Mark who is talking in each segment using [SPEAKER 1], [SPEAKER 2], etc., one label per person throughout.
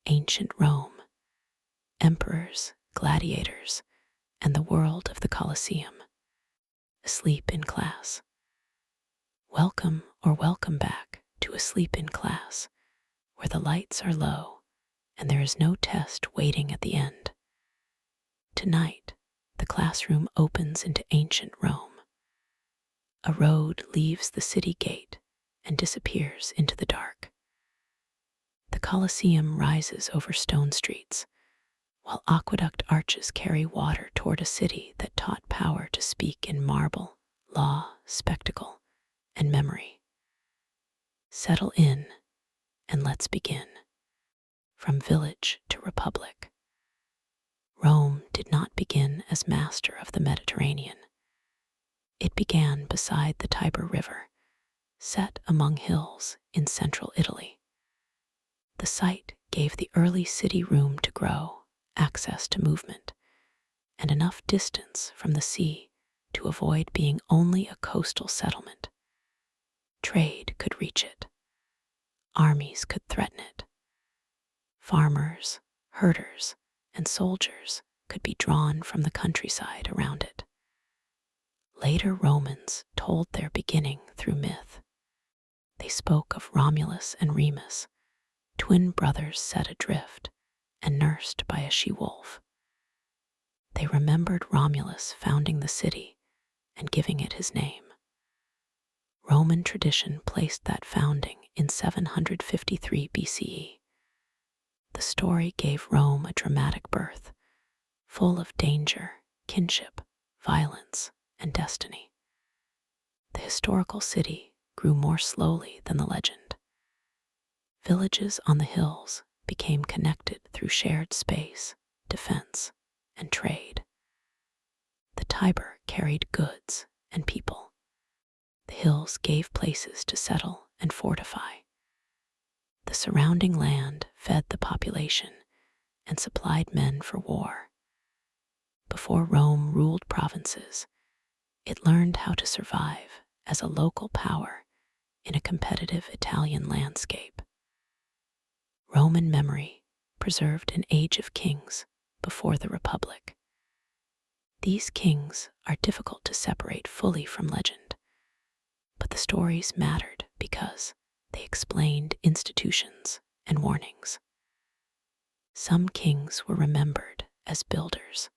[SPEAKER 1] ancient Rome, emperors, gladiators, and the world of the Colosseum, asleep in class. Welcome or welcome back to Asleep in Class, where the lights are low and there is no test waiting at the end. Tonight, the classroom opens into ancient Rome. A road leaves the city gate and disappears into the dark. The Colosseum rises over stone streets, while aqueduct arches carry water toward a city that taught power to speak in marble, law, spectacle, and memory. Settle in, and let's begin. From village to republic. Rome did not begin as master of the Mediterranean. It began beside the Tiber River, set among hills in central Italy. The site gave the early city room to grow, access to movement, and enough distance from the sea to avoid being only a coastal settlement. Trade could reach it. Armies could threaten it. Farmers, herders, and soldiers could be drawn from the countryside around it. Later Romans told their beginning through myth. They spoke of Romulus and Remus, twin brothers set adrift and nursed by a she-wolf. They remembered Romulus founding the city and giving it his name. Roman tradition placed that founding in 753 BCE. The story gave Rome a dramatic birth, full of danger, kinship, violence, and destiny. The historical city grew more slowly than the legend. Villages on the hills became connected through shared space, defense, and trade. The Tiber carried goods and people. The hills gave places to settle and fortify. The surrounding land fed the population and supplied men for war. Before Rome ruled provinces, it learned how to survive as a local power in a competitive Italian landscape. Roman memory preserved an age of kings before the Republic. These kings are difficult to separate fully from legend, but the stories mattered because they explained institutions and warnings. Some kings were remembered as builders.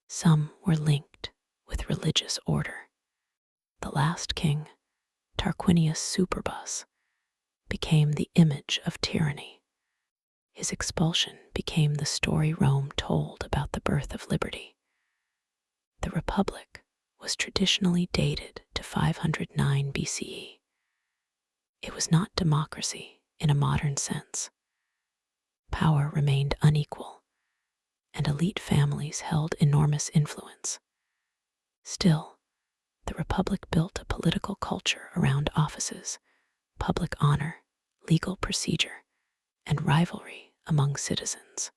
[SPEAKER 1] Some were linked with religious order. The last king, Tarquinius Superbus, became the image of tyranny. His expulsion became the story Rome told about the birth of liberty. The Republic was traditionally dated to 509 BCE. It was not democracy in a modern sense. Power remained unequal, and elite families held enormous influence. Still, the Republic built a political culture around offices, public honor, legal procedure, and rivalry among citizens.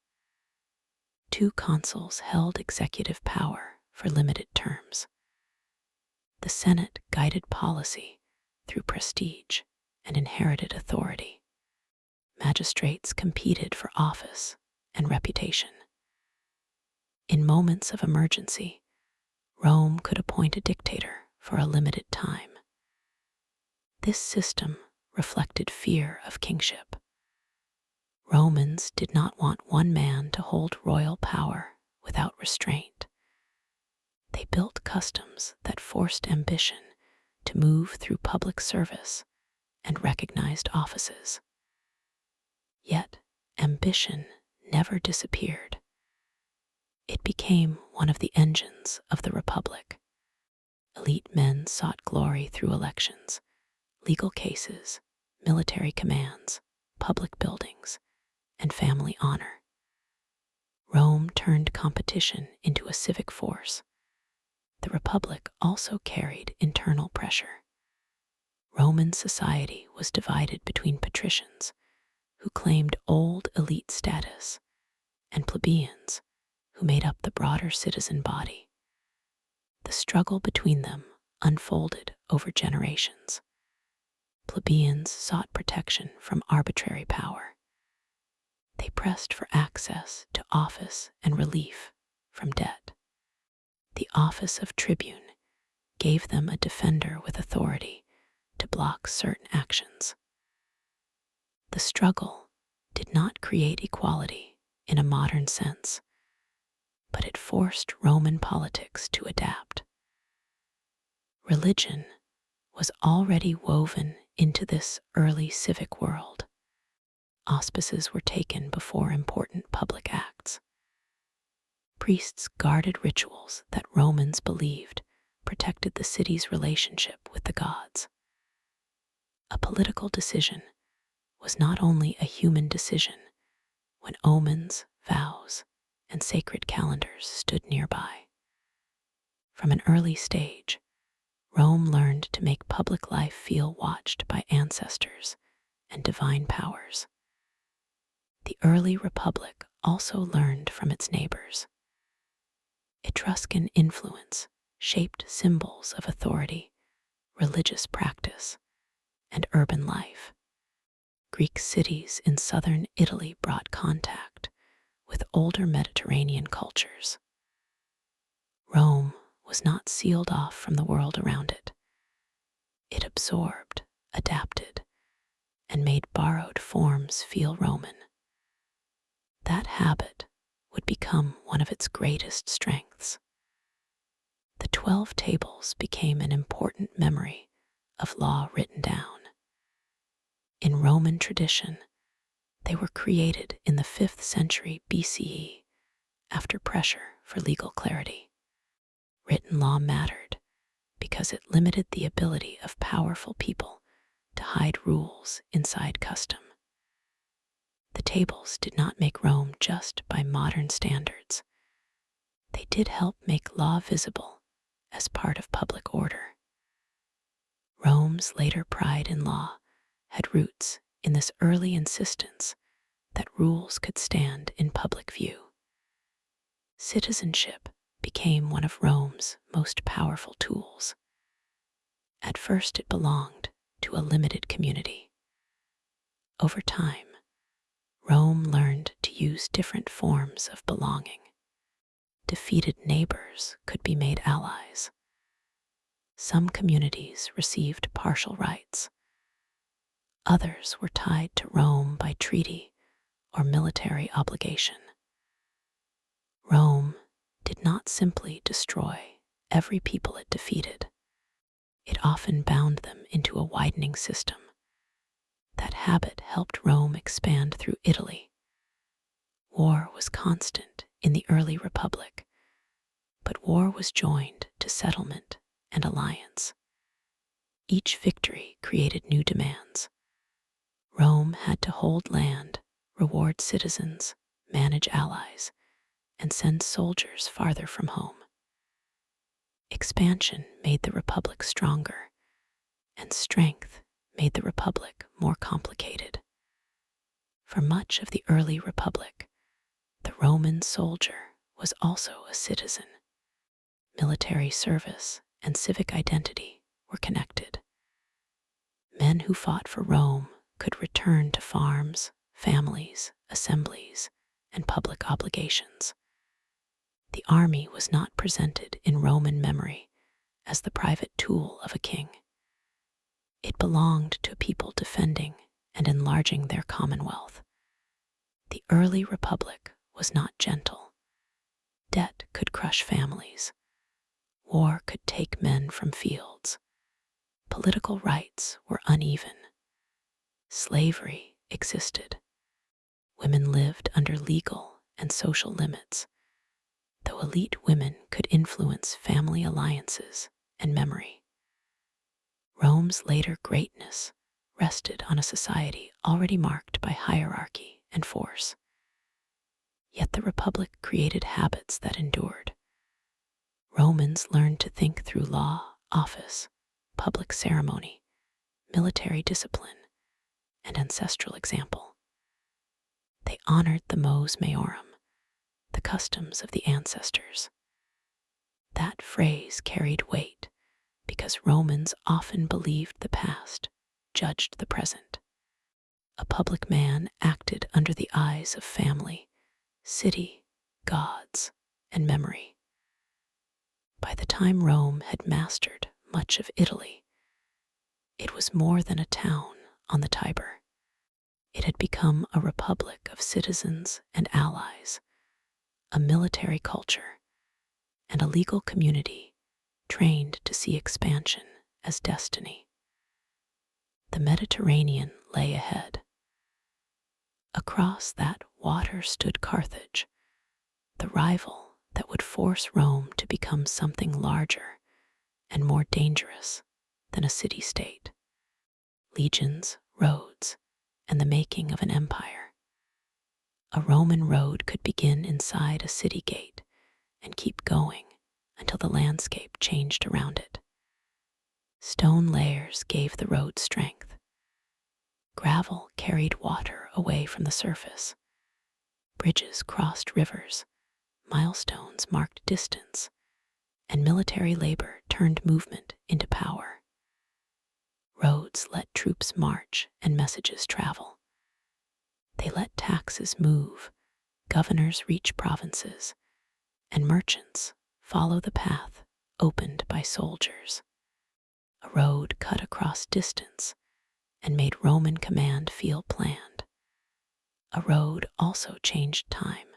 [SPEAKER 1] Two consuls held executive power for limited terms. The Senate guided policy through prestige and inherited authority. Magistrates competed for office and reputation. In moments of emergency, Rome could appoint a dictator for a limited time. This system reflected fear of kingship. Romans did not want one man to hold royal power without restraint. They built customs that forced ambition to move through public service and recognized offices. Yet, ambition never disappeared. It became one of the engines of the Republic. Elite men sought glory through elections, legal cases, military commands, public buildings, and family honor. Rome turned competition into a civic force. The Republic also carried internal pressure. Roman society was divided between patricians, who claimed old elite status, and plebeians, who made up the broader citizen body. The struggle between them unfolded over generations. Plebeians sought protection from arbitrary power. They pressed for access to office and relief from debt. The office of tribune gave them a defender with authority to block certain actions. The struggle did not create equality in a modern sense, but it forced Roman politics to adapt. Religion was already woven into this early civic world. Auspices were taken before important public acts. Priests guarded rituals that Romans believed protected the city's relationship with the gods. A political decision was not only a human decision when omens, vows, and sacred calendars stood nearby. From an early stage, Rome learned to make public life feel watched by ancestors and divine powers. The early republic also learned from its neighbors. Etruscan influence shaped symbols of authority, religious practice, and urban life. Greek cities in southern Italy brought contact with older Mediterranean cultures. Rome was not sealed off from the world around it. It absorbed, adapted, and made borrowed forms feel Roman. That habit would become one of its greatest strengths. The 12 tables became an important memory of law written down. In Roman tradition, they were created in the 5th century BCE after pressure for legal clarity. Written law mattered because it limited the ability of powerful people to hide rules inside custom. The tables did not make Rome just by modern standards. They did help make law visible as part of public order. Rome's later pride in law had roots in this early insistence that rules could stand in public view. Citizenship became one of Rome's most powerful tools. At first, it belonged to a limited community. Over time, Rome learned to use different forms of belonging. Defeated neighbors could be made allies. Some communities received partial rights. Others were tied to Rome by treaty or military obligation. Rome did not simply destroy every people it defeated. It often bound them into a widening system. That habit helped Rome expand through Italy. War was constant in the early republic, but war was joined to settlement and alliance. Each victory created new demands. Rome had to hold land, reward citizens, manage allies, and send soldiers farther from home. Expansion made the republic stronger, and strength made the republic more complicated. For much of the early republic, the Roman soldier was also a citizen. Military service and civic identity were connected. Men who fought for Rome could return to farms, families, assemblies, and public obligations. The army was not presented in Roman memory as the private tool of a king. It belonged to a people defending and enlarging their commonwealth. The early republic was not gentle. Debt could crush families. War could take men from fields. Political rights were uneven. Slavery existed. Women lived under legal and social limits, though elite women could influence family alliances and memory. Rome's later greatness rested on a society already marked by hierarchy and force. Yet the Republic created habits that endured. Romans learned to think through law, office, public ceremony, military discipline, and ancestral example. They honored the mos maiorum, the customs of the ancestors. That phrase carried weight because Romans often believed the past judged the present. A public man acted under the eyes of family, city, gods, and memory. By the time Rome had mastered much of Italy, it was more than a town on the Tiber. It had become a republic of citizens and allies, a military culture, and a legal community trained to see expansion as destiny. The Mediterranean lay ahead. Across that water stood Carthage, the rival that would force Rome to become something larger and more dangerous than a city-state. Legions, roads, and the making of an empire. A Roman road could begin inside a city gate and keep going until the landscape changed around it. Stone layers gave the road strength. Gravel carried water away from the surface. Bridges crossed rivers, milestones marked distance, and military labor turned movement into power. Roads let troops march and messages travel. They let taxes move, governors reach provinces, and merchants follow the path opened by soldiers. A road cut across distance and made Roman command feel planned. A road also changed time.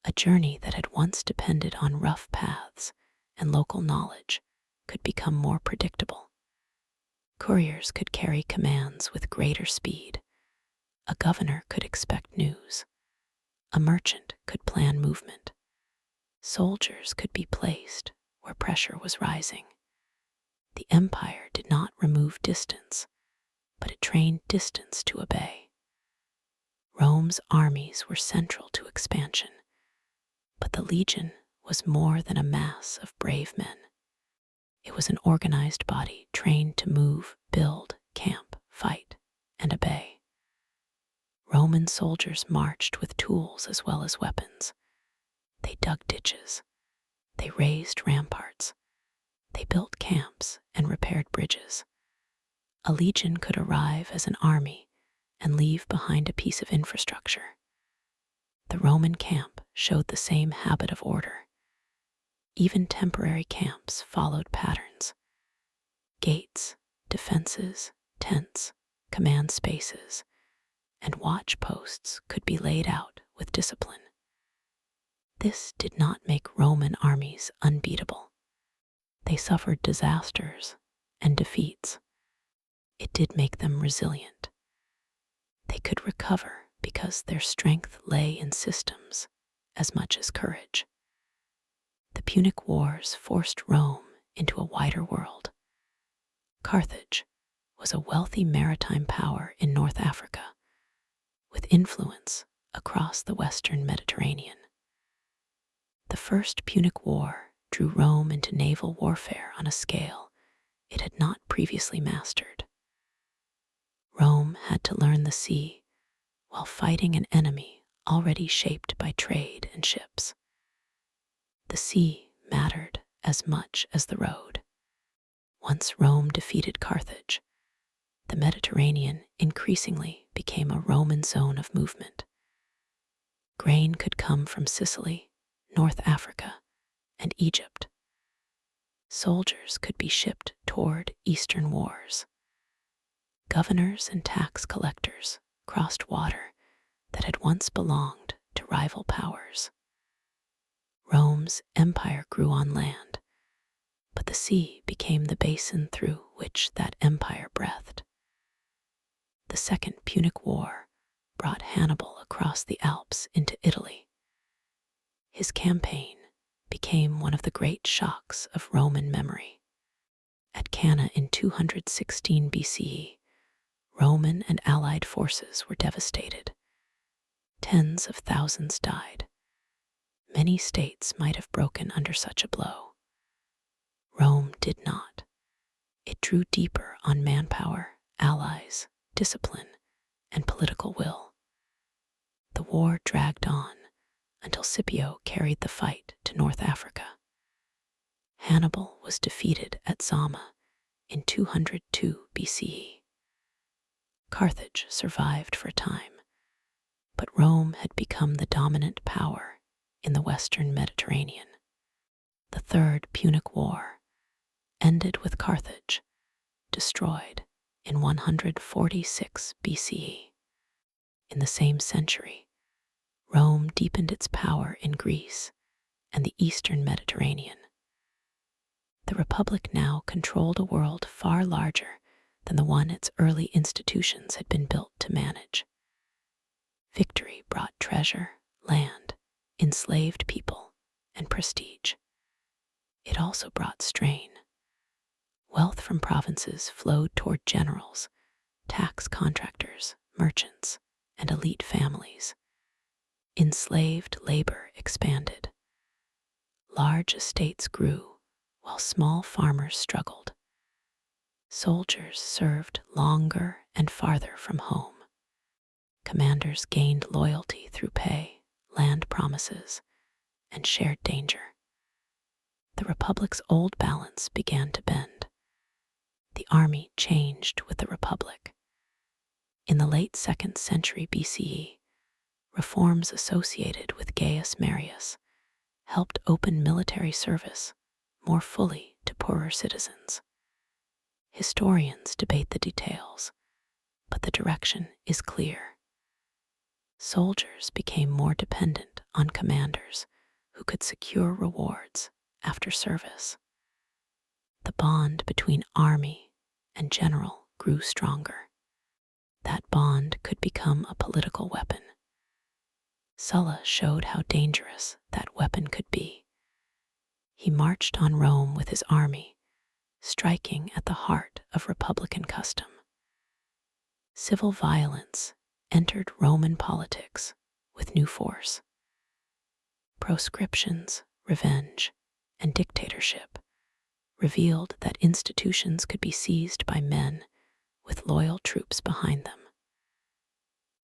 [SPEAKER 1] A journey that had once depended on rough paths and local knowledge could become more predictable. Couriers could carry commands with greater speed. A governor could expect news. A merchant could plan movement. Soldiers could be placed where pressure was rising. The empire did not remove distance, but it trained distance to obey. Rome's armies were central to expansion, but the legion was more than a mass of brave men. It was an organized body trained to move, build, camp, fight, and obey. Roman soldiers marched with tools as well as weapons. They dug ditches. They raised ramparts. They built camps and repaired bridges. A legion could arrive as an army and leave behind a piece of infrastructure. The Roman camp showed the same habit of order. Even temporary camps followed patterns. Gates, defenses, tents, command spaces, and watch posts could be laid out with discipline. This did not make Roman armies unbeatable. They suffered disasters and defeats. It did make them resilient. They could recover because their strength lay in systems as much as courage. The Punic Wars forced Rome into a wider world. Carthage was a wealthy maritime power in North Africa, with influence across the western Mediterranean. The First Punic War drew Rome into naval warfare on a scale it had not previously mastered. Rome had to learn the sea while fighting an enemy already shaped by trade and ships. The sea mattered as much as the road. Once Rome defeated Carthage, the Mediterranean increasingly became a Roman zone of movement. Grain could come from Sicily, North Africa, and Egypt. Soldiers could be shipped toward eastern wars. Governors and tax collectors crossed water that had once belonged to rival powers. Rome's empire grew on land, but the sea became the basin through which that empire breathed. The Second Punic War brought Hannibal across the Alps into Italy. His campaign became one of the great shocks of Roman memory. At Cannae in 216 BCE, Roman and Allied forces were devastated. Tens of thousands died. Many states might have broken under such a blow. Rome did not. It drew deeper on manpower, allies, discipline, and political will. The war dragged on until Scipio carried the fight to North Africa. Hannibal was defeated at Zama in 202 BCE. Carthage survived for a time, but Rome had become the dominant power in the western Mediterranean. The Third Punic War ended with Carthage destroyed in 146 BCE. In the same century, Rome deepened its power in Greece and the eastern Mediterranean. The Republic now controlled a world far larger than the one its early institutions had been built to manage. Victory brought treasure, land, enslaved people, and prestige. It also brought strain. Wealth from provinces flowed toward generals, tax contractors, merchants, and elite families. Enslaved labor expanded. Large estates grew while small farmers struggled. Soldiers served longer and farther from home. Commanders gained loyalty through pay, land promises, and shared danger. The Republic's old balance began to bend. The army changed with the Republic. In the late 2nd century BCE, reforms associated with Gaius Marius helped open military service more fully to poorer citizens. Historians debate the details, but the direction is clear. Soldiers became more dependent on commanders who could secure rewards after service. The bond between army and general grew stronger. That bond could become a political weapon. Sulla showed how dangerous that weapon could be. He marched on Rome with his army, striking at the heart of Republican custom. Civil violence entered Roman politics with new force. Proscriptions, revenge, and dictatorship revealed that institutions could be seized by men with loyal troops behind them.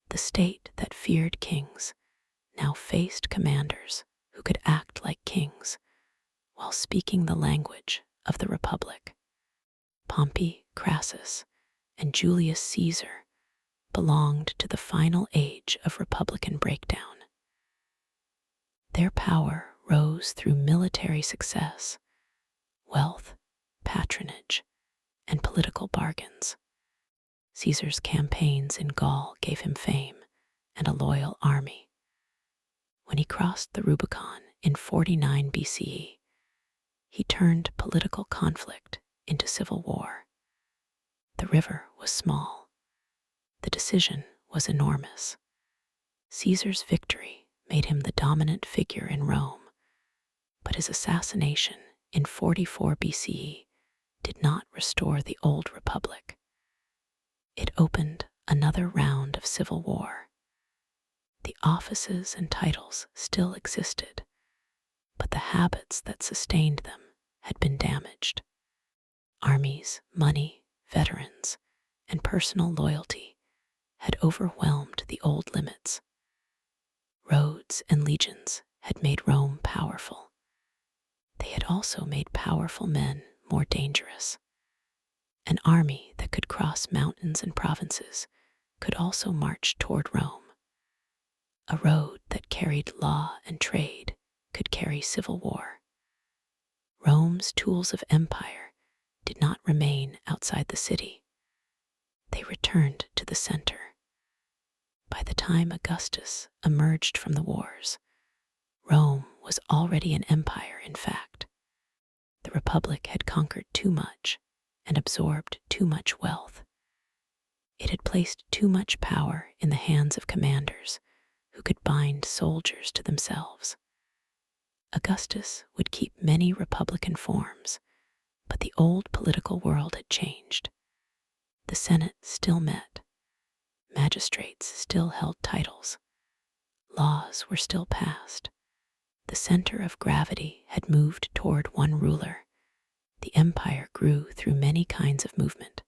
[SPEAKER 1] The state that feared kings now faced commanders who could act like kings while speaking the language of the Republic. Pompey, Crassus, and Julius Caesar belonged to the final age of Republican breakdown. Their power rose through military success, wealth, patronage, and political bargains. Caesar's campaigns in Gaul gave him fame and a loyal army. When he crossed the Rubicon in 49 BCE, he turned political conflict into civil war. The river was small. The decision was enormous. Caesar's victory made him the dominant figure in Rome, but his assassination in 44 BCE did not restore the old republic. It opened another round of civil war. The offices and titles still existed, but the habits that sustained them had been damaged. Armies, money, veterans, and personal loyalty had overwhelmed the old limits. Roads and legions had made Rome powerful. They had also made powerful men more dangerous. An army that could cross mountains and provinces could also march toward Rome. A road that carried law and trade could carry civil war. Rome's tools of empire did not remain outside the city. They returned to the center. By the time Augustus emerged from the wars, Rome was already an empire, in fact. The Republic had conquered too much and absorbed too much wealth. It had placed too much power in the hands of commanders who could bind soldiers to themselves. Augustus would keep many republican forms, but the old political world had changed. The Senate still met. Magistrates still held titles. Laws were still passed. The center of gravity had moved toward one ruler. The empire grew through many kinds of movement.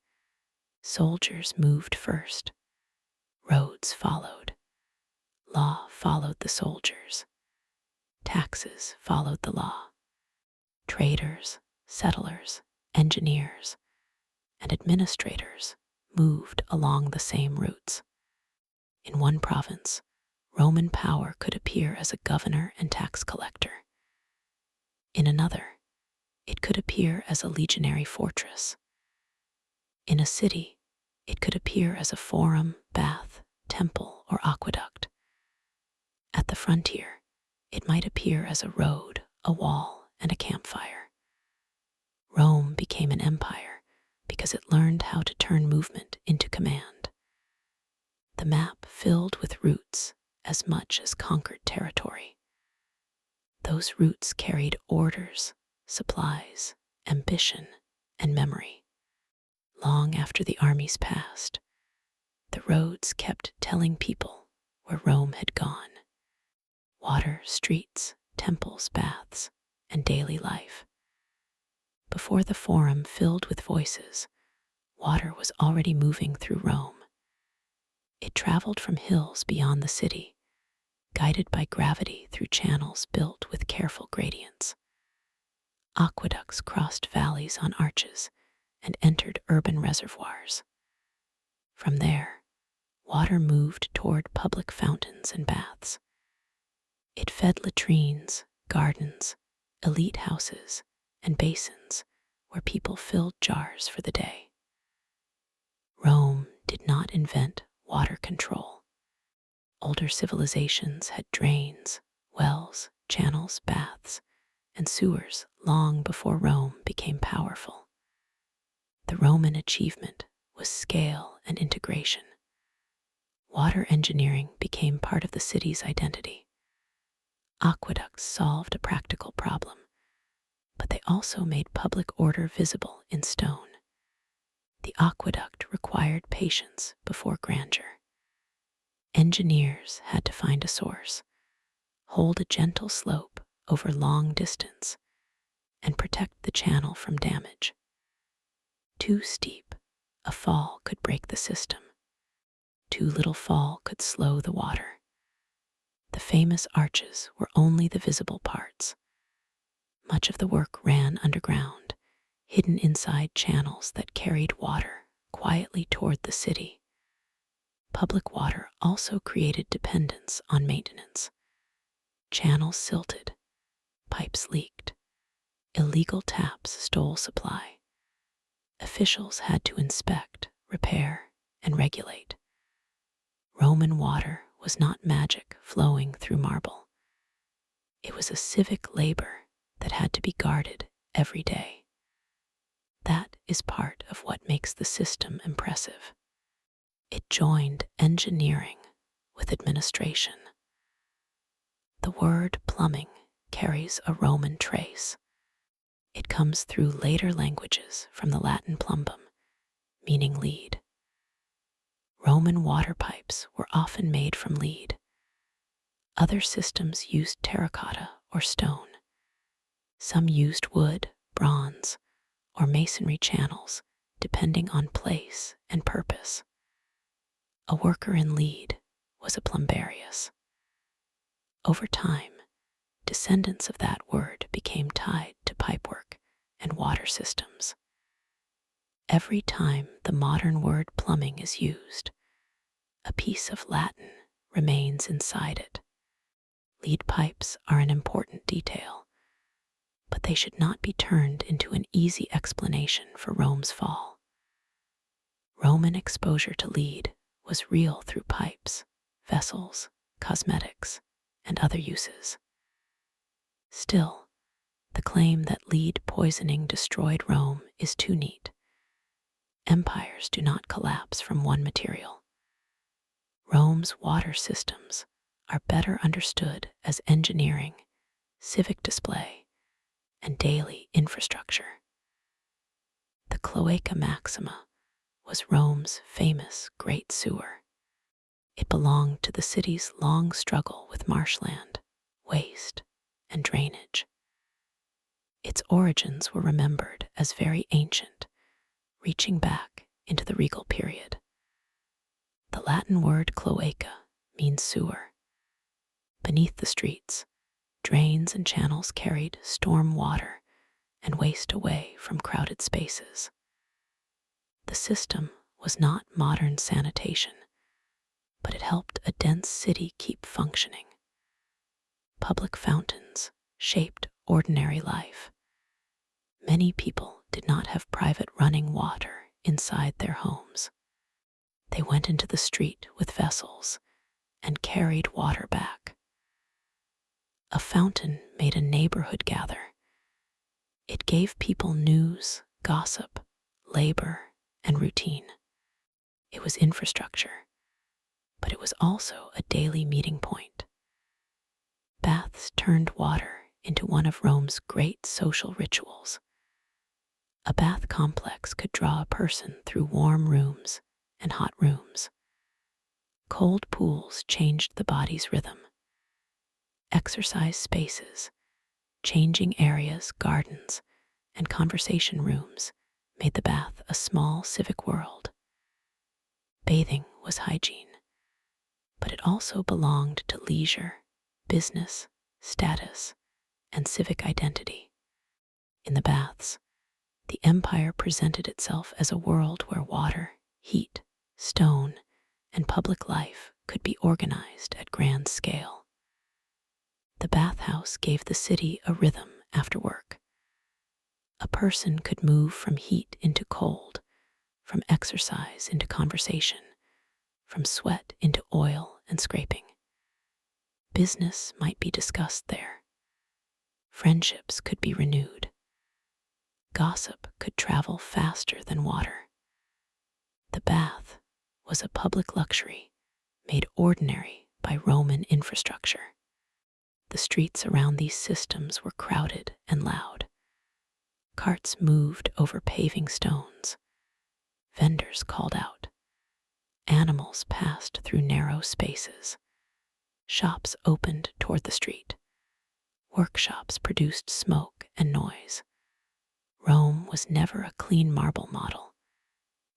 [SPEAKER 1] Soldiers moved first. Roads followed. Law followed the soldiers. Taxes followed the law. Traders, settlers, engineers, and administrators moved along the same routes. In one province, Roman power could appear as a governor and tax collector. In another, it could appear as a legionary fortress. In a city, it could appear as a forum, bath, temple, or aqueduct. At the frontier, it might appear as a road, a wall, and a campfire. Rome became an empire because it learned how to turn movement into command. The map filled with routes as much as conquered territory. Those routes carried orders, supplies, ambition, and memory. Long after the armies passed, the roads kept telling people where Rome had gone. Water, streets, temples, baths, and daily life. Before the forum filled with voices, water was already moving through Rome. It traveled from hills beyond the city, guided by gravity through channels built with careful gradients. Aqueducts crossed valleys on arches and entered urban reservoirs. From there, water moved toward public fountains and baths. It fed latrines, gardens, elite houses, and basins where people filled jars for the day. Rome did not invent water control. Older civilizations had drains, wells, channels, baths, and sewers long before Rome became powerful. The Roman achievement was scale and integration. Water engineering became part of the city's identity. Aqueducts solved a practical problem, but they also made public order visible in stone. The aqueduct required patience before grandeur. Engineers had to find a source, hold a gentle slope over long distance, and protect the channel from damage. Too steep, a fall could break the system. Too little fall could slow the water. The famous arches were only the visible parts. Much of the work ran underground, hidden inside channels that carried water quietly toward the city. Public water also created dependence on maintenance. Channels silted, pipes leaked, illegal taps stole supply. Officials had to inspect, repair, and regulate. Roman water was not magic flowing through marble. It was a civic labor that had to be guarded every day. That is part of what makes the system impressive. It joined engineering with administration. The word plumbing carries a Roman trace. It comes through later languages from the Latin plumbum, meaning lead. Roman water pipes were often made from lead. Other systems used terracotta or stone. Some used wood, bronze, or masonry channels, depending on place and purpose. A worker in lead was a plumbarius. Over time, descendants of that word became tied to pipework and water systems. Every time the modern word plumbing is used, a piece of Latin remains inside it. Lead pipes are an important detail, but they should not be turned into an easy explanation for Rome's fall. Roman exposure to lead was real through pipes, vessels, cosmetics, and other uses. Still, the claim that lead poisoning destroyed Rome is too neat. Empires do not collapse from one material. Rome's water systems are better understood as engineering, civic display, and daily infrastructure. The Cloaca Maxima was Rome's famous Great Sewer. It belonged to the city's long struggle with marshland, waste, and drainage. Its origins were remembered as very ancient, reaching back into the regal period. The Latin word cloaca means sewer. Beneath the streets, drains and channels carried storm water and waste away from crowded spaces. The system was not modern sanitation, but it helped a dense city keep functioning. Public fountains shaped ordinary life. Many people did not have private running water inside their homes. They went into the street with vessels and carried water back. A fountain made a neighborhood gather. It gave people news, gossip, labor, and routine. It was infrastructure, but it was also a daily meeting point. Baths turned water into one of Rome's great social rituals. A bath complex could draw a person through warm rooms and hot rooms. Cold pools changed the body's rhythm. Exercise spaces, changing areas, gardens, and conversation rooms made the bath a small civic world. Bathing was hygiene, but it also belonged to leisure, business, status, and civic identity. In the baths, the empire presented itself as a world where water, heat, stone, and public life could be organized at grand scale. The bathhouse gave the city a rhythm after work. A person could move from heat into cold, from exercise into conversation, from sweat into oil and scraping. Business might be discussed there. Friendships could be renewed. Gossip could travel faster than water. The bath was a public luxury made ordinary by Roman infrastructure. The streets around these systems were crowded and loud. Carts moved over paving stones. Vendors called out. Animals passed through narrow spaces. Shops opened toward the street. Workshops produced smoke and noise. Rome was never a clean marble model.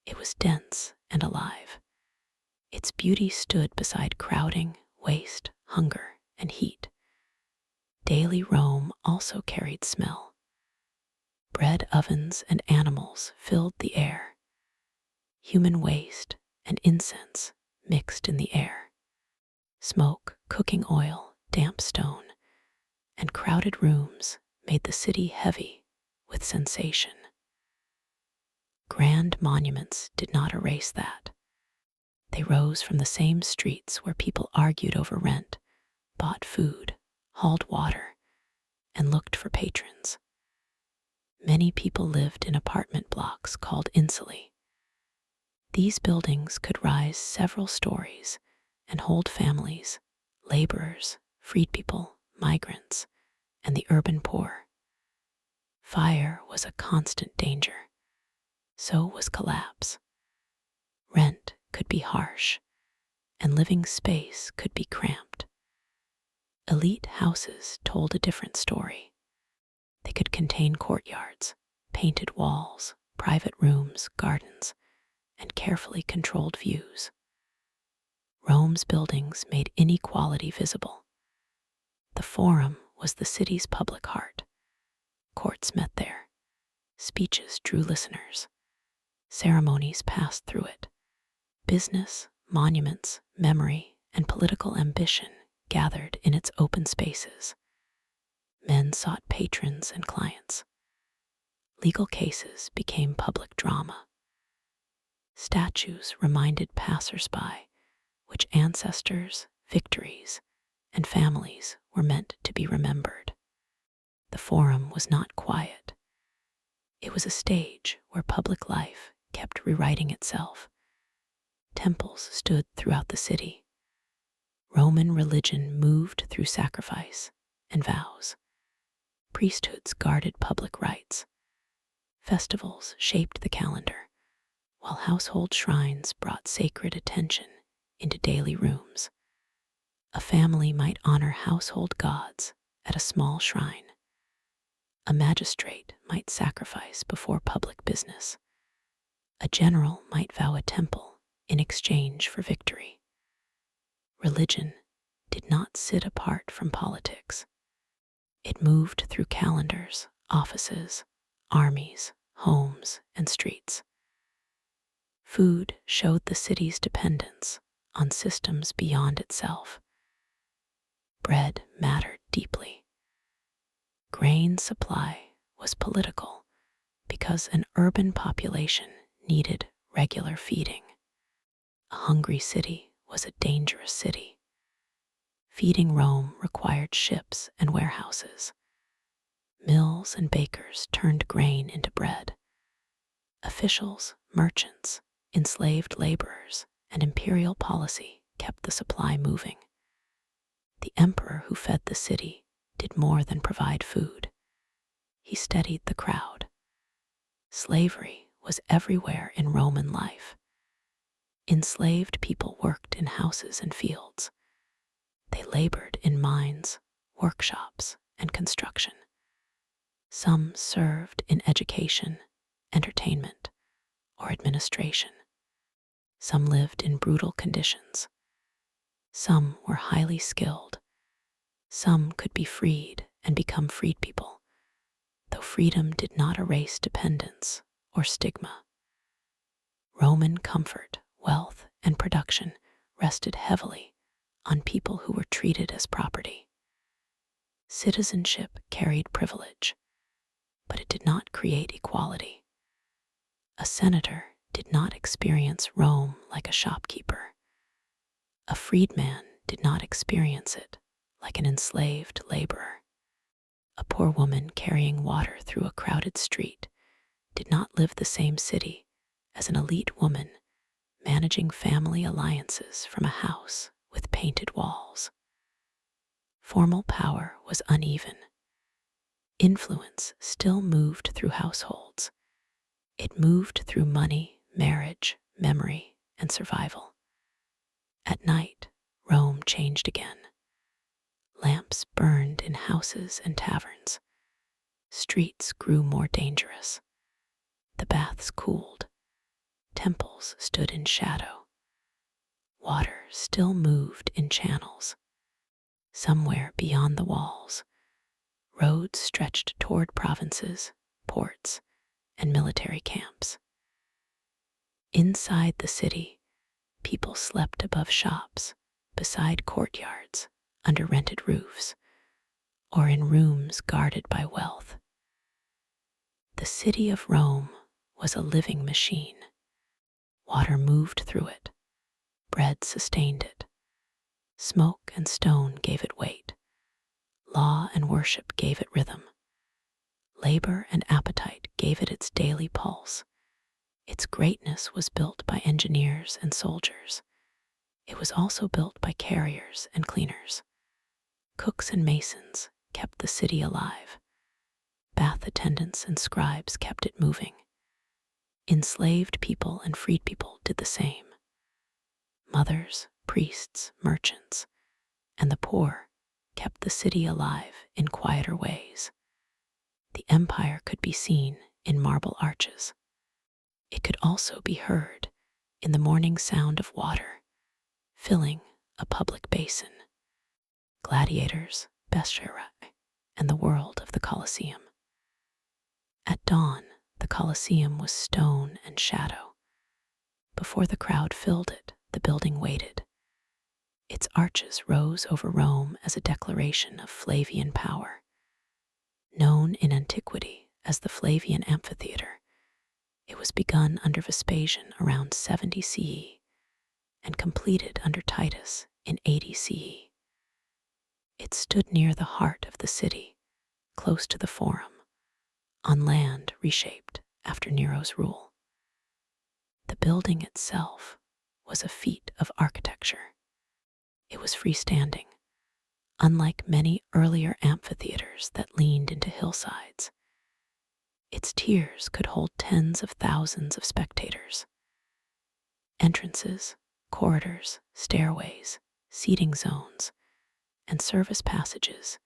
[SPEAKER 1] It was dense and alive. Its beauty stood beside crowding, waste, hunger, and heat. Daily Rome also carried smell. Bread ovens and animals filled the air. Human waste and incense mixed in the air. Smoke, cooking oil, damp stone, and crowded rooms made the city heavy with sensation. Grand monuments did not erase that. They rose from the same streets where people argued over rent, bought food, hauled water, and looked for patrons. Many people lived in apartment blocks called insulae. These buildings could rise several stories and hold families, laborers, freed people, migrants, and the urban poor. Fire was a constant danger. So was collapse. Rent could be harsh, and living space could be cramped. Elite houses told a different story. They could contain courtyards, painted walls, private rooms, gardens, and carefully controlled views. Rome's buildings made inequality visible. The Forum was the city's public heart. Courts met there. Speeches drew listeners. Ceremonies passed through it. Business, monuments, memory, and political ambition gathered in its open spaces. Men sought patrons and clients. Legal cases became public drama. Statues reminded passers-by which ancestors, victories, and families were meant to be remembered. The Forum was not quiet. It was a stage where public life kept rewriting itself. Temples stood throughout the city. Roman religion moved through sacrifice and vows. Priesthoods guarded public rights. Festivals shaped the calendar, while household shrines brought sacred attention into daily rooms. A family might honor household gods at a small shrine. A magistrate might sacrifice before public business. A general might vow a temple in exchange for victory. Religion did not sit apart from politics. It moved through calendars, offices, armies, homes, and streets. Food showed the city's dependence on systems beyond itself. Bread mattered deeply. Grain supply was political because an urban population needed regular feeding. A hungry city was a dangerous city. Feeding Rome required ships and warehouses. Mills and bakers turned grain into bread. Officials, merchants, enslaved laborers, and imperial policy kept the supply moving. The emperor who fed the city did more than provide food. He steadied the crowd. Slavery was everywhere in Roman life. Enslaved people worked in houses and fields. They labored in mines, workshops, and construction. Some served in education, entertainment, or administration. Some lived in brutal conditions. Some were highly skilled. Some could be freed and become freed people, though freedom did not erase dependence or stigma. Roman comfort, wealth, and production rested heavily on people who were treated as property. Citizenship carried privilege, but it did not create equality. A senator did not experience Rome like a shopkeeper. A freedman did not experience it like an enslaved laborer. A poor woman carrying water through a crowded street did not live the same city as an elite woman managing family alliances from a house with painted walls. Formal power was uneven. Influence still moved through households. It moved through money, marriage, memory, and survival. At night, Rome changed again. Lamps burned in houses and taverns. Streets grew more dangerous. The baths cooled. Temples stood in shadow. Water still moved in channels. Somewhere beyond the walls, roads stretched toward provinces, ports, and military camps. Inside the city, people slept above shops, beside courtyards, under rented roofs, or in rooms guarded by wealth. The city of Rome was a living machine. Water moved through it. Bread sustained it. Smoke and stone gave it weight. Law and worship gave it rhythm. Labor and appetite gave it its daily pulse. Its greatness was built by engineers and soldiers. It was also built by carriers and cleaners. Cooks and masons kept the city alive. Bath attendants and scribes kept it moving. Enslaved people and freed people did the same. Mothers, priests, merchants, and the poor kept the city alive in quieter ways. The empire could be seen in marble arches. It could also be heard in the morning sound of water filling a public basin. Gladiators, bestiarii, and the world of the Colosseum. At dawn, the Colosseum was stone and shadow. Before the crowd filled it, the building waited. Its arches rose over Rome as a declaration of Flavian power. Known in antiquity as the Flavian Amphitheater, it was begun under Vespasian around 70 CE and completed under Titus in 80 CE. It stood near the heart of the city, close to the Forum, on land reshaped after Nero's rule. The building itself was a feat of architecture. It was freestanding, unlike many earlier amphitheaters that leaned into hillsides. Its tiers could hold tens of thousands of spectators. Entrances, corridors, stairways, seating zones, and service passages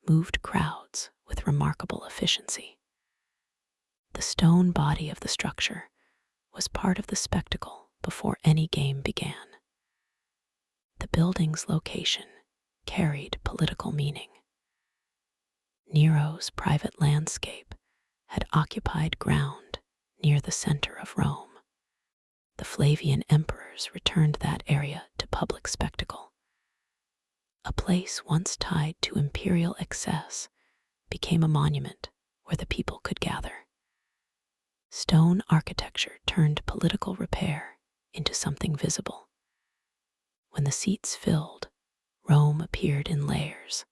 [SPEAKER 1] moved crowds with remarkable efficiency. The stone body of the structure was part of the spectacle before any game began. The building's location carried political meaning. Nero's private landscape had occupied ground near the center of Rome. the Flavian emperors returned that area to public spectacle. A place once tied to imperial excess became a monument where the people could gather. Stone architecture turned political repair into something visible. When the seats filled, Rome appeared in layers.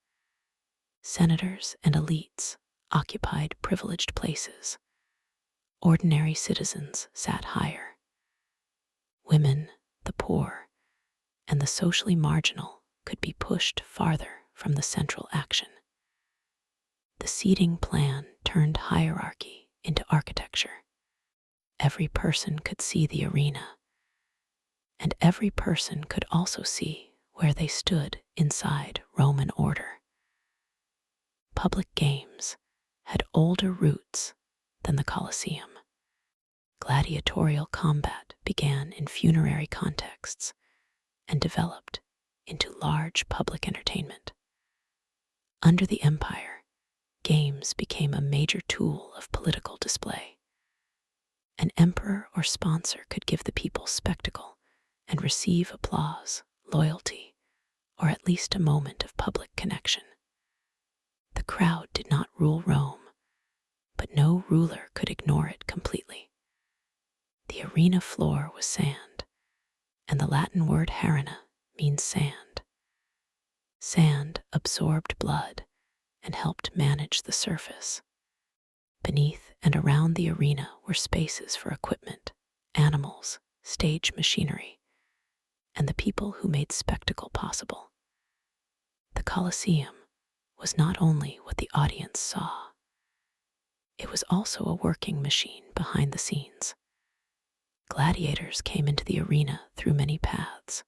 [SPEAKER 1] Senators and elites occupied privileged places. Ordinary citizens sat higher. Women, the poor, and the socially marginal could be pushed farther from the central action. The seating plan turned hierarchy into architecture. Every person could see the arena, and every person could also see where they stood inside Roman order. Public games had older roots than the Colosseum. Gladiatorial combat began in funerary contexts and developed into large public entertainment. Under the empire, games became a major tool of political display. An emperor or sponsor could give the people spectacle and receive applause, loyalty, or at least a moment of public connection. The crowd did not rule Rome, but no ruler could ignore it completely. The arena floor was sand, and the Latin word harina means sand. Sand absorbed blood and helped manage the surface. Beneath and around the arena were spaces for equipment, animals, stage machinery, and the people who made spectacle possible. The Colosseum was not only what the audience saw, it was also a working machine behind the scenes. Gladiators came into the arena through many paths.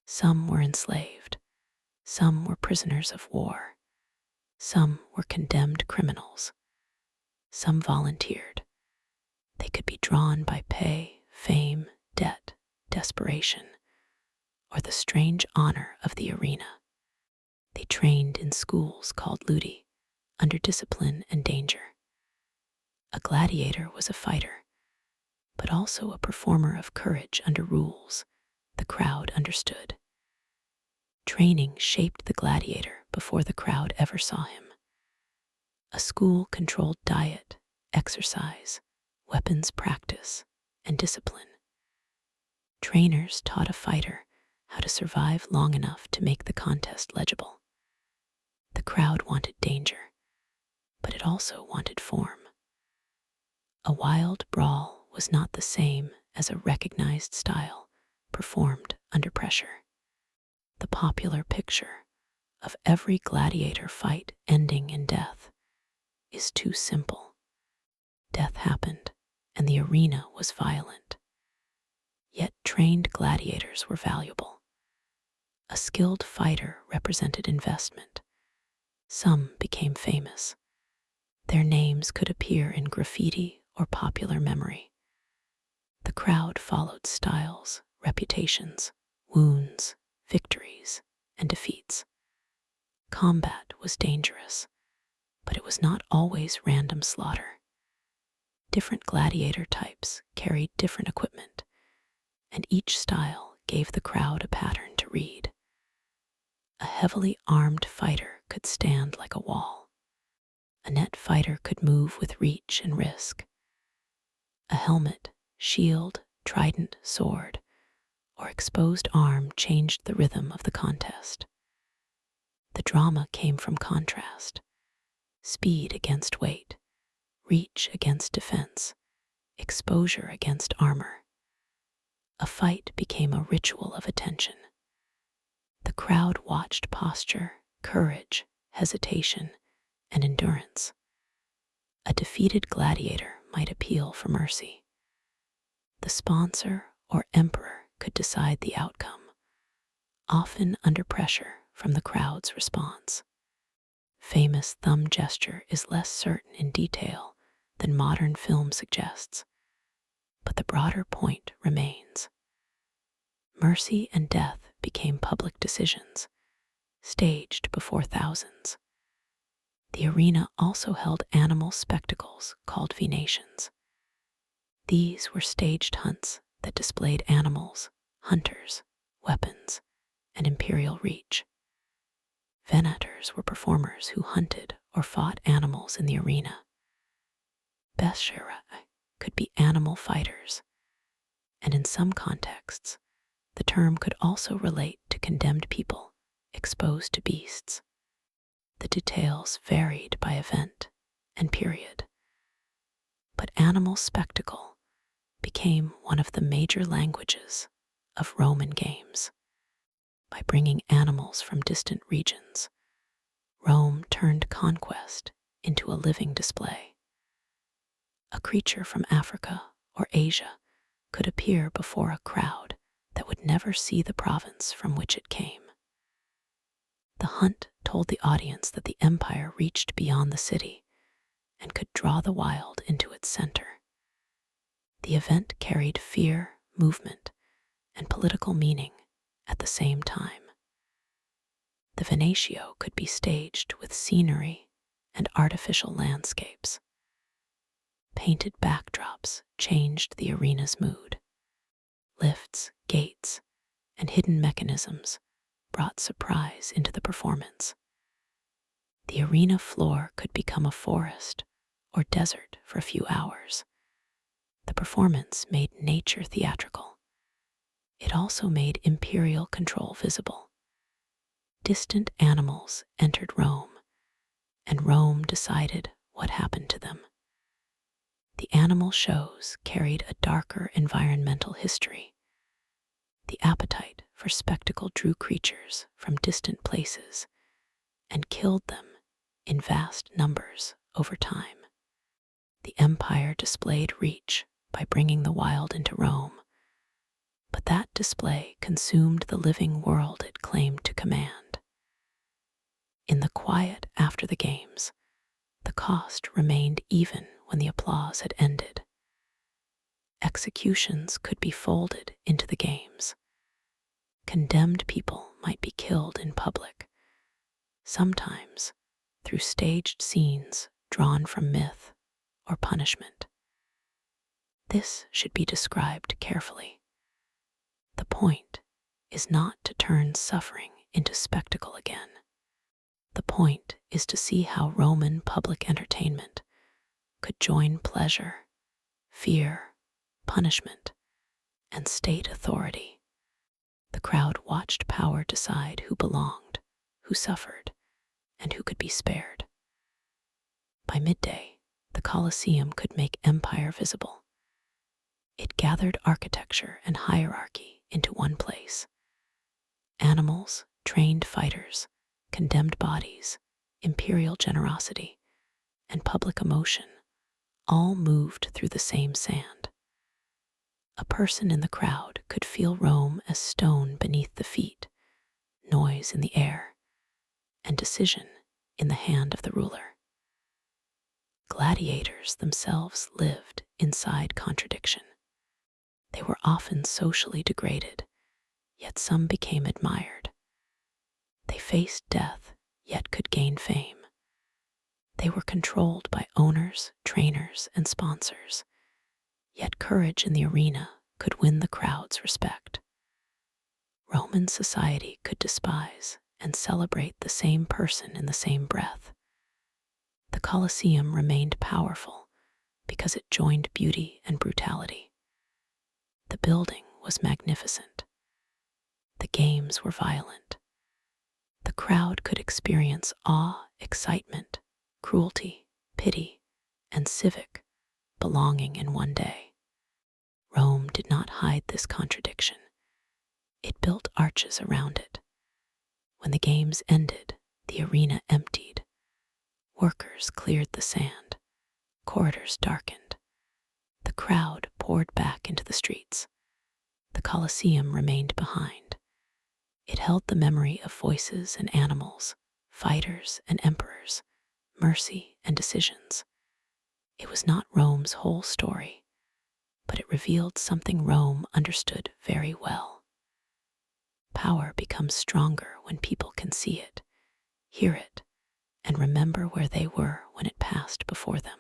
[SPEAKER 1] Some were enslaved, some were prisoners of war, some were condemned criminals, some volunteered. They could be drawn by pay, fame, debt, desperation, or the strange honor of the arena. They trained in schools called ludi, under discipline and danger. A gladiator was a fighter, but also a performer of courage under rules the crowd understood. Training shaped the gladiator before the crowd ever saw him. A school controlled diet, exercise, weapons practice, and discipline. Trainers taught a fighter how to survive long enough to make the contest legible. The crowd wanted danger, but it also wanted form. A wild brawl was not the same as a recognized style performed under pressure. The popular picture of every gladiator fight ending in death is too simple. Death happened, and the arena was violent. Yet trained gladiators were valuable. A skilled fighter represented investment. Some became famous. Their names could appear in graffiti or popular memory. The crowd followed styles, reputations, wounds, victories, and defeats. Combat was dangerous, but it was not always random slaughter. Different gladiator types carried different equipment, and each style gave the crowd a pattern to read. A heavily armed fighter could stand like a wall. A net fighter could move with reach and risk. A helmet, shield, trident, sword, or exposed arm changed the rhythm of the contest. The drama came from contrast: speed against weight, reach against defense, exposure against armor. A fight became a ritual of attention. The crowd watched posture, courage, hesitation, and endurance. A defeated gladiator might appeal for mercy. The sponsor or emperor could decide the outcome, often under pressure from the crowd's response. Famous thumb gesture is less certain in detail than modern film suggests, but the broader point remains. Mercy and death became public decisions, staged before thousands. The arena also held animal spectacles called venations. These were staged hunts that displayed animals, hunters, weapons, and imperial reach. Venators were performers who hunted or fought animals in the arena. Besherai could be animal fighters, and in some contexts, the term could also relate to condemned people exposed to beasts. The details varied by event and period, but animal spectacle became one of the major languages of Roman games. By bringing animals from distant regions, Rome turned conquest into a living display. A creature from Africa or Asia could appear before a crowd that would never see the province from which it came. The hunt told the audience that the empire reached beyond the city and could draw the wild into its center. The event carried fear, movement, and political meaning at the same time. The Venatio could be staged with scenery and artificial landscapes. Painted backdrops changed the arena's mood. Lifts, gates, and hidden mechanisms brought surprise into the performance. The arena floor could become a forest or desert for a few hours. The performance made nature theatrical. It also made imperial control visible. Distant animals entered Rome, and Rome decided what happened to them. The animal shows carried a darker environmental history. The appetite for spectacle drew creatures from distant places and killed them in vast numbers over time. The empire displayed reach by bringing the wild into Rome, but that display consumed the living world it claimed to command. In the quiet after the games, the cost remained even when the applause had ended. Executions could be folded into the games. Condemned people might be killed in public, sometimes through staged scenes drawn from myth or punishment. This should be described carefully. The point is not to turn suffering into spectacle again. The point is to see how Roman public entertainment could join pleasure, fear, punishment, and state authority. The crowd watched power decide who belonged, who suffered, and who could be spared. By midday, the Colosseum could make empire visible. It gathered architecture and hierarchy into one place. Animals, trained fighters, condemned bodies, imperial generosity, and public emotion all moved through the same sand. A person in the crowd could feel Rome as stone beneath the feet, noise in the air, and decision in the hand of the ruler. Gladiators themselves lived inside contradiction. They were often socially degraded, yet some became admired. They faced death, yet could gain fame. They were controlled by owners, trainers, and sponsors, yet courage in the arena could win the crowd's respect. Roman society could despise and celebrate the same person in the same breath. The Colosseum remained powerful because it joined beauty and brutality. The building was magnificent. The games were violent. The crowd could experience awe, excitement, cruelty, pity, and civic belonging in one day. Rome did not hide this contradiction. It built arches around it. When the games ended, the arena emptied. Workers cleared the sand. Corridors darkened. The crowd poured back into the streets. The Colosseum remained behind. It held the memory of voices and animals, fighters and emperors, mercy and decisions. It was not Rome's whole story, but it revealed something Rome understood very well. Power becomes stronger when people can see it, hear it, and remember where they were when it passed before them.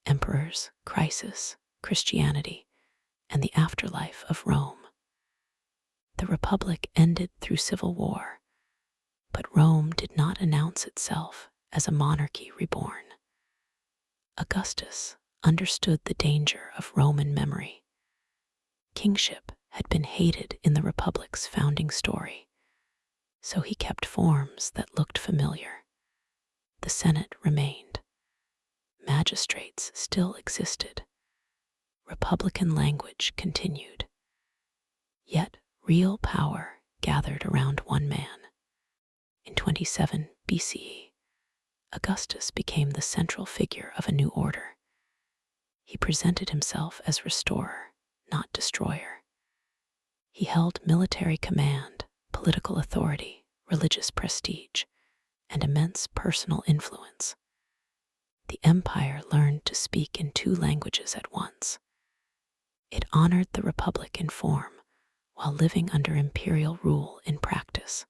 [SPEAKER 1] Emperors, crisis, Christianity, and the afterlife of Rome. The Republic ended through civil war, but Rome did not announce itself as a monarchy reborn. Augustus understood the danger of Roman memory. Kingship had been hated in the Republic's founding story, so he kept forms that looked familiar. The Senate remained. Magistrates still existed. Republican language continued. Yet real power gathered around one man. In 27 BCE, Augustus became the central figure of a new order. He presented himself as restorer, not destroyer. He held military command, political authority, religious prestige, and immense personal influence. The empire learned to speak in two languages at once. It honored the Republic in form, while living under imperial rule in practice.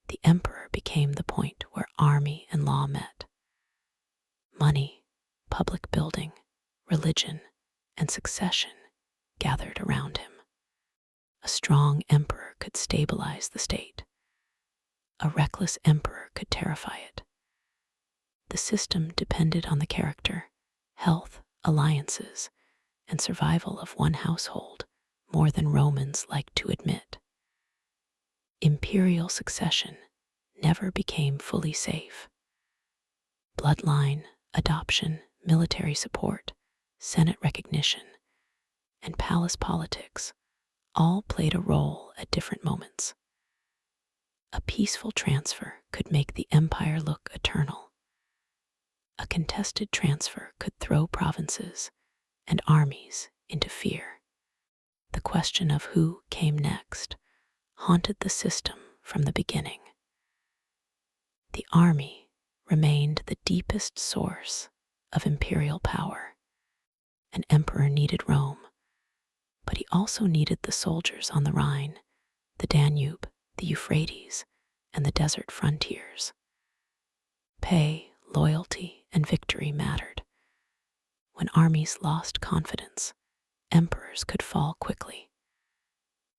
[SPEAKER 1] The emperor became the point where army and law met. Money, public building, religion, and succession gathered around him. A strong emperor could stabilize the state. A reckless emperor could terrify it. The system depended on the character, health, alliances, and survival of one household more than Romans liked to admit. Imperial succession never became fully safe. Bloodline, adoption, military support, Senate recognition, and palace politics all played a role at different moments. A peaceful transfer could make the empire look eternal. A contested transfer could throw provinces and armies into fear. The question of who came next haunted the system from the beginning. The army remained the deepest source of imperial power. An emperor needed Rome, but he also needed the soldiers on the Rhine, the Danube, the Euphrates, and the desert frontiers. Pay, loyalty, and victory mattered. When armies lost confidence, emperors could fall quickly.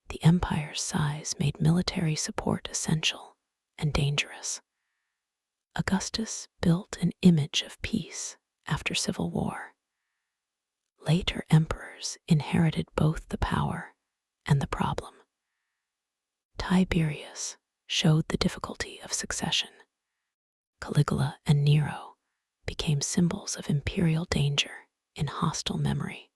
[SPEAKER 1] The empire's size made military support essential and dangerous. Augustus built an image of peace after civil war. Later emperors inherited both the power and the problem. Tiberius showed the difficulty of succession. Caligula and Nero became symbols of imperial danger in hostile memory.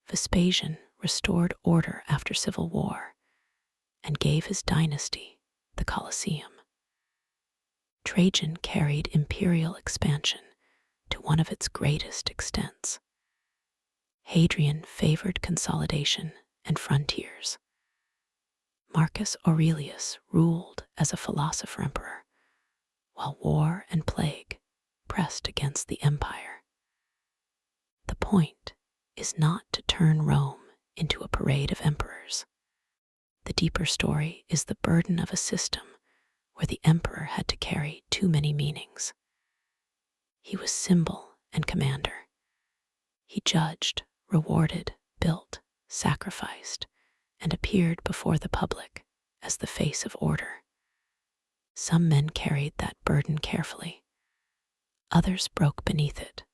[SPEAKER 1] Vespasian restored order after civil war and gave his dynasty the Colosseum. Trajan carried imperial expansion to one of its greatest extents. Hadrian favored consolidation and frontiers. Marcus Aurelius ruled as a philosopher emperor, while war and plague pressed against the empire. The point is not to turn Rome into a parade of emperors. The deeper story is the burden of a system where the emperor had to carry too many meanings. He was symbol and commander. He judged, rewarded, built, sacrificed, and appeared before the public as the face of order. Some men carried that burden carefully. Others broke beneath it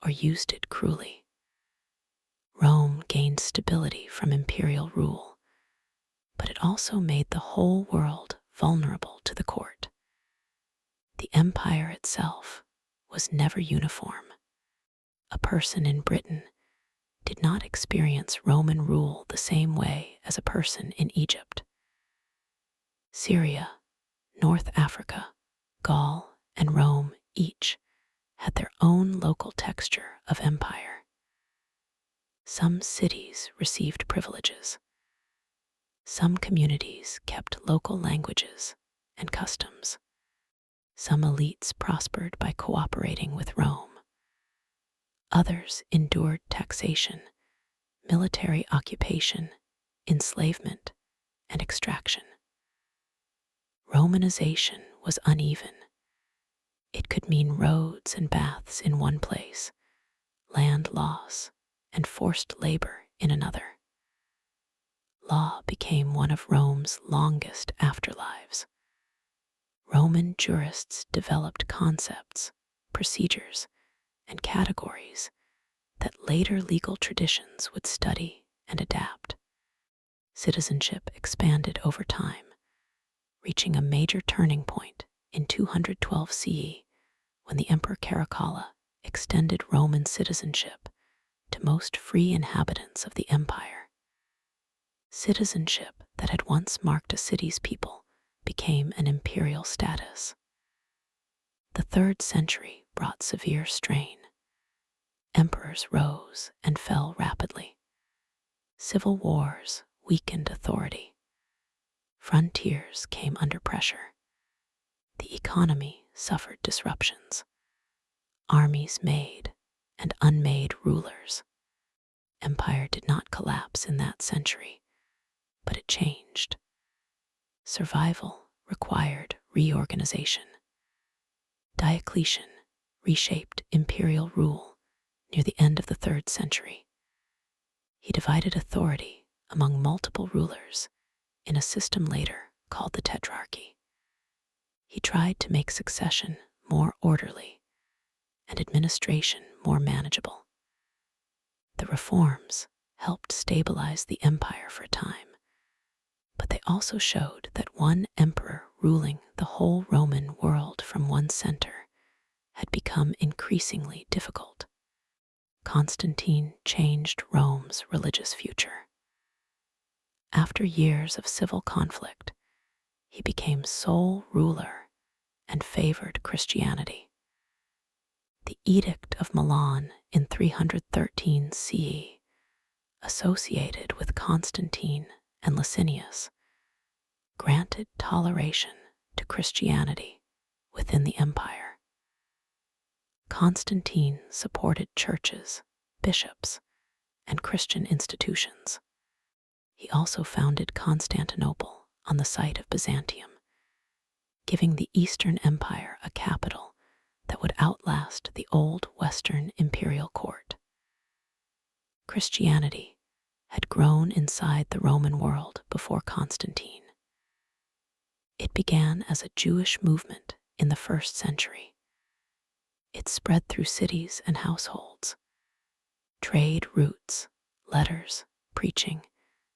[SPEAKER 1] or used it cruelly. Rome gained stability from imperial rule, but it also made the whole world vulnerable to the court. The empire itself was never uniform. A person in Britain did not experience Roman rule the same way as a person in Egypt. Syria, North Africa, Gaul, and Rome each had their own local texture of empire. Some cities received privileges. Some communities kept local languages and customs. Some elites prospered by cooperating with Rome. Others endured taxation, military occupation, enslavement, and extraction. Romanization was uneven. It could mean roads and baths in one place, land loss, and forced labor in another. Law became one of Rome's longest afterlives. Roman jurists developed concepts, procedures, and categories that later legal traditions would study and adapt. Citizenship expanded over time, reaching a major turning point in 212 CE when the Emperor Caracalla extended Roman citizenship to most free inhabitants of the empire. Citizenship that had once marked a city's people became an imperial status. The 3rd century brought severe strain. Emperors rose and fell rapidly. Civil wars weakened authority. Frontiers came under pressure. The economy suffered disruptions. Armies made and unmade rulers. Empire did not collapse in that century, but it changed. Survival required reorganization. Diocletian reshaped imperial rule near the end of the 3rd century. He divided authority among multiple rulers in a system later called the Tetrarchy. He tried to make succession more orderly and administration more manageable. The reforms helped stabilize the empire for a time, but they also showed that one emperor ruling the whole Roman world from one center had become increasingly difficult. Constantine changed Rome's religious future. After years of civil conflict, he became sole ruler and favored Christianity. The Edict of Milan in 313 CE, associated with Constantine and Licinius, granted toleration to Christianity within the empire. Constantine supported churches, bishops, and Christian institutions. He also founded Constantinople on the site of Byzantium, giving the Eastern Empire a capital that would outlast the old Western imperial court. Christianity had grown inside the Roman world before Constantine. It began as a Jewish movement in the 1st century. It spread through cities and households. Trade routes, letters, preaching,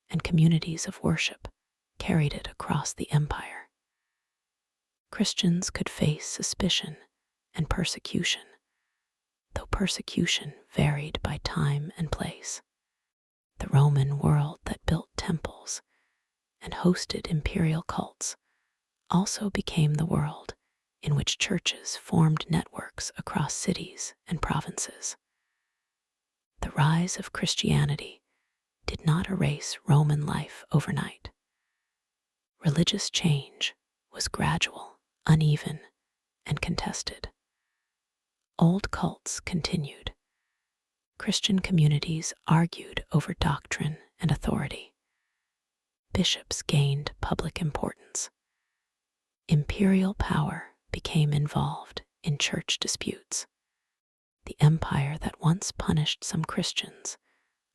[SPEAKER 1] and communities of worship carried it across the empire. Christians could face suspicion and persecution, though persecution varied by time and place. The Roman world that built temples and hosted imperial cults also became the world in which churches formed networks across cities and provinces. The rise of Christianity did not erase Roman life overnight. Religious change was gradual, uneven, and contested. Old cults continued. Christian communities argued over doctrine and authority. Bishops gained public importance. Imperial power became involved in church disputes. The empire that once punished some Christians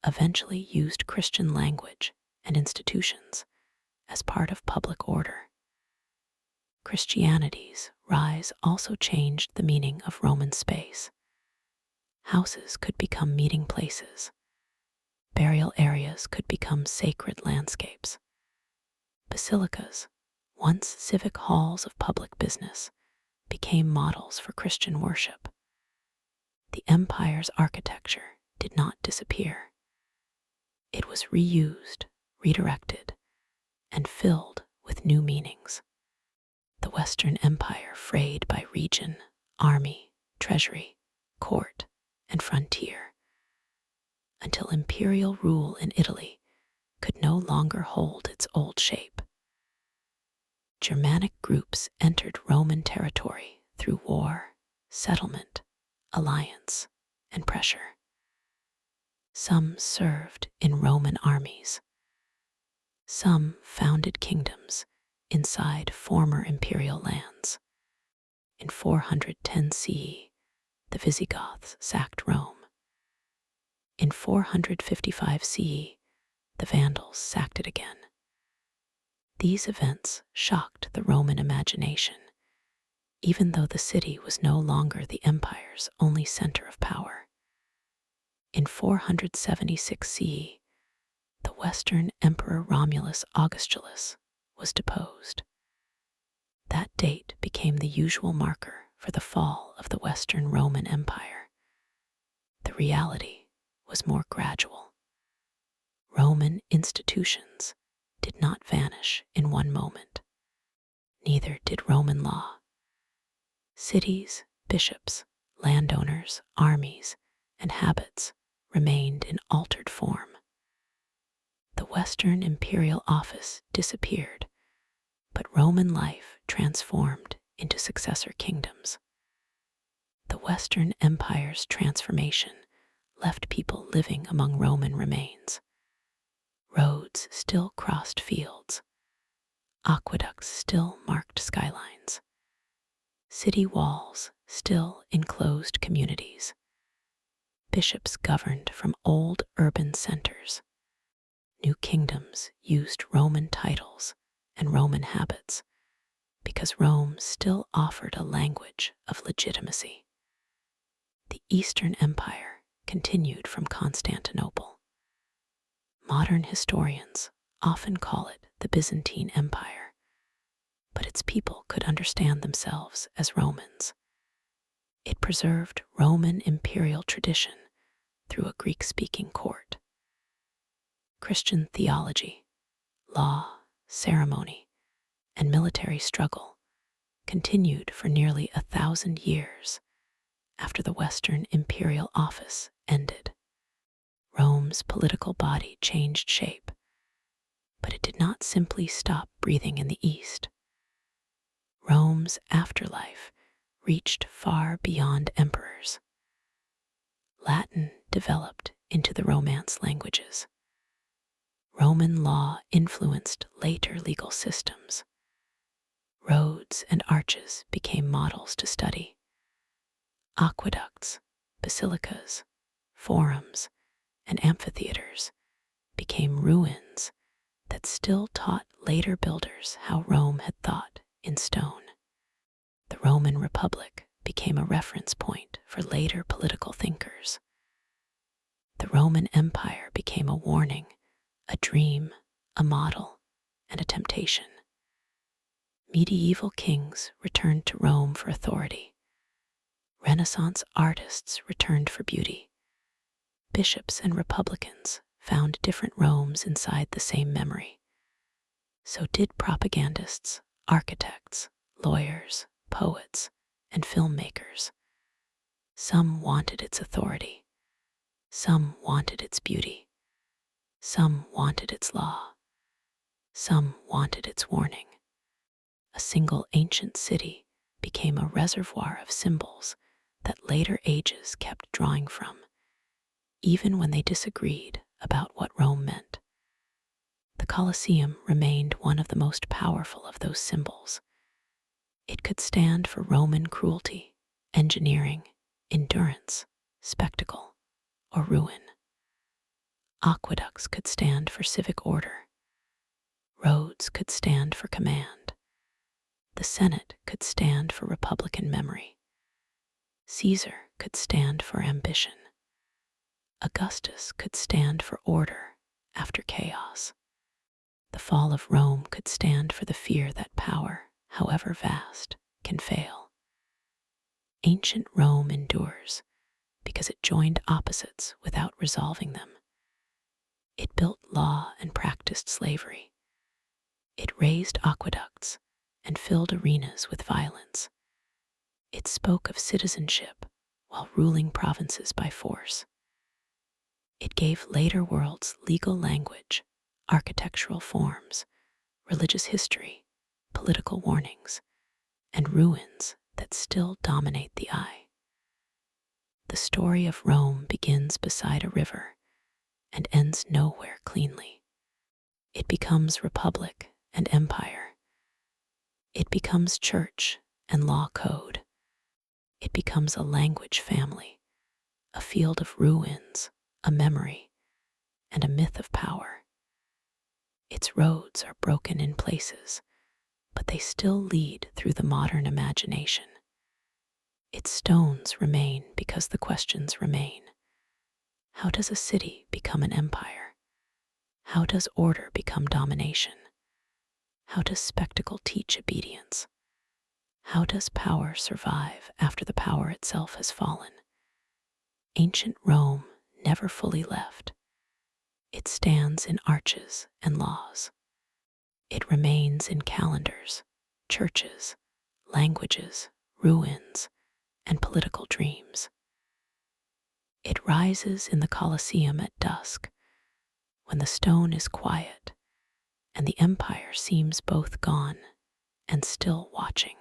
[SPEAKER 1] eventually used Christian language and institutions as part of public order. Christianity's rise also changed the meaning of Roman space. Houses could become meeting places. Burial areas could become sacred landscapes. Basilicas, once civic halls of public business, became models for Christian worship. The empire's architecture did not disappear. It was reused, redirected, and filled with new meanings. The Western Empire frayed by region, army, treasury, court, and frontier, until imperial rule in Italy could no longer hold its old shape. Germanic groups entered Roman territory through war, settlement, alliance, and pressure. Some served in Roman armies. Some founded kingdoms inside former imperial lands. In 410 CE, the Visigoths sacked Rome. In 455 CE, the Vandals sacked it again. These events shocked the Roman imagination, even though the city was no longer the empire's only center of power. In 476 CE, the Western Emperor Romulus Augustus was deposed. That date became the usual marker for the fall of the Western Roman Empire. The reality was more gradual. Roman institutions did not vanish in one moment. Neither did Roman law. Cities, bishops, landowners, armies, and habits remained in altered form. The Western imperial office disappeared, but Roman life transformed into successor kingdoms. The Western Empire's transformation left people living among Roman remains. Roads still crossed fields. Aqueducts still marked skylines. City walls still enclosed communities. Bishops governed from old urban centers. New kingdoms used Roman titles and Roman habits because Rome still offered a language of legitimacy. The Eastern Empire continued from Constantinople. Modern historians often call it the Byzantine Empire, but its people could understand themselves as Romans. It preserved Roman imperial tradition through a Greek-speaking court. Christian theology, law, ceremony, and military struggle continued for nearly 1,000 years after the Western imperial office ended. Rome's political body changed shape, but it did not simply stop breathing in the East. Rome's afterlife reached far beyond emperors. Latin developed into the Romance languages. Roman law influenced later legal systems. Roads and arches became models to study. Aqueducts, basilicas, forums, and amphitheaters became ruins that still taught later builders how Rome had thought in stone. The Roman Republic became a reference point for later political thinkers. The Roman Empire became a warning, a dream, a model, and a temptation. Medieval kings returned to Rome for authority. Renaissance artists returned for beauty. Bishops and republicans found different Romes inside the same memory. So did propagandists, architects, lawyers, poets, and filmmakers. Some wanted its authority. Some wanted its beauty. Some wanted its law. Some wanted its warning. A single ancient city became a reservoir of symbols that later ages kept drawing from, even when they disagreed about what Rome meant. The Colosseum remained one of the most powerful of those symbols. It could stand for Roman cruelty, engineering, endurance, spectacle, or ruin. Aqueducts could stand for civic order. Roads could stand for command. The Senate could stand for republican memory. Caesar could stand for ambition. Augustus could stand for order after chaos. The fall of Rome could stand for the fear that power, however vast, can fail. Ancient Rome endures because it joined opposites without resolving them. It built law and practiced slavery. It raised aqueducts and filled arenas with violence. It spoke of citizenship while ruling provinces by force. It gave later worlds legal language, architectural forms, religious history, political warnings, and ruins that still dominate the eye. The story of Rome begins beside a river and ends nowhere cleanly. It becomes republic and empire. It becomes church and law code. It becomes a language family, a field of ruins, a memory, and a myth of power. Its roads are broken in places, but they still lead through the modern imagination. Its stones remain because the questions remain. How does a city become an empire? How does order become domination? How does spectacle teach obedience? How does power survive after the power itself has fallen? Ancient Rome never fully left. It stands in arches and laws. It remains in calendars, churches, languages, ruins, and political dreams. It rises in the Colosseum at dusk, when the stone is quiet and the empire seems both gone and still watching.